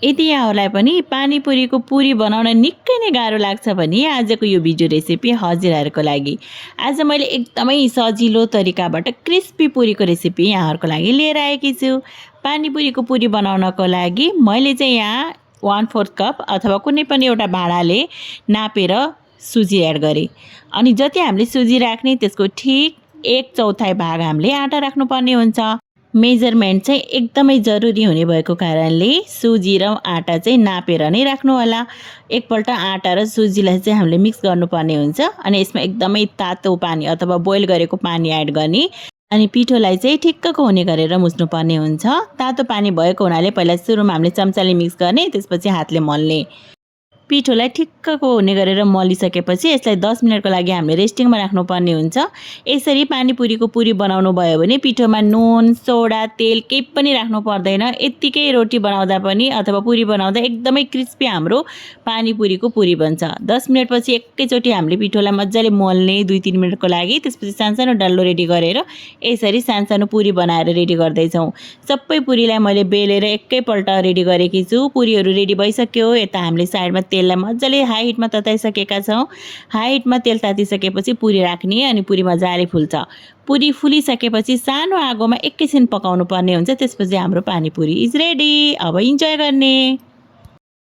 यदि यहाँहरूलाई पनि पानीपुरीको पुरी बनाउन निकै नै गाह्रो लाग्छ भने आजको यो भिडियो रेसिपी हजुरहरूको लागि। आज मैले एकदमै सजिलो तरिकाबाट क्रिस्पी पुरीको रेसिपी यहाँहरूको लागि लिएर आएकी छु। पानीपुरीको पुरी बनाउनको लागि मैले चाहिँ यहाँ 1/4 कप अथवा कुनै पनि एउटा भाँडाले नापेर सुजी एड गरेँ। अनि जति हामीले सुजी राख्ने त्यसको ठीक 1/4 भाग हामीले आटा राख्नुपर्ने हुन्छ। मेजरमेन्ट चाहिँ एकदमै जरुरी हुने भएको कारणले सुजी र आटा चाहिँ नापेर नै राख्नु होला। एकपल्ट आटा र सुजीलाई चाहिँ हामीले मिक्स गर्नुपर्ने हुन्छ। अनि यसमा एकदमै तातो पानी अथवा बोइल गरेको पानी एड गर्ने। अनि पिठोलाई चाहिँ ठिक्कको हुने गरेर मुस्नुपर्ने हुन्छ। तातो पानी भएको हुनाले पहिला सुरुमा हामीले चम्चाले मिक्स गर्ने, त्यसपछि हातले मल्ने। पिठोलाई ठिक्कको हुने गरेर मलिसकेपछि यसलाई 10 मिनटको लागि हामीले रेस्टिङमा राख्नुपर्ने हुन्छ। यसरी पानीपुरीको पुरी बनाउनु भयो भने पिठोमा नुन, सोडा, तेल केही पनि राख्नु पर्दैन। यत्तिकै रोटी बनाउँदा पनि अथवा पुरी बनाउँदा एकदमै क्रिस्पी हाम्रो पानीपुरीको पुरी बन्छ। 10 मिनटपछि एकैचोटि हामीले पिठोलाई मजाले मोल्ने 2-3 मिनटको लागि। त्यसपछि सानसानो डल्लो रेडी गरेर यसरी सानसानो पुरी बनाएर रेडी गर्दैछौँ। सबै पुरीलाई मैले बेलेर एकैपल्ट रेडी गरेकी छु। पुरीहरू रेडी भइसक्यो। यता हामीले साइडमा तेललाई मजाले हाई हिटमा तताइसकेका छौँ। हाई हिटमा तेल तातिसकेपछि पुरी राख्ने अनि पुरी मजाले फुल्छ। पुरी फुलिसकेपछि सानो आगोमा एकैछिन पकाउनु पर्ने हुन्छ। त्यसपछि हाम्रो पानीपुरी इज रेडी। अब इन्जोय गर्ने।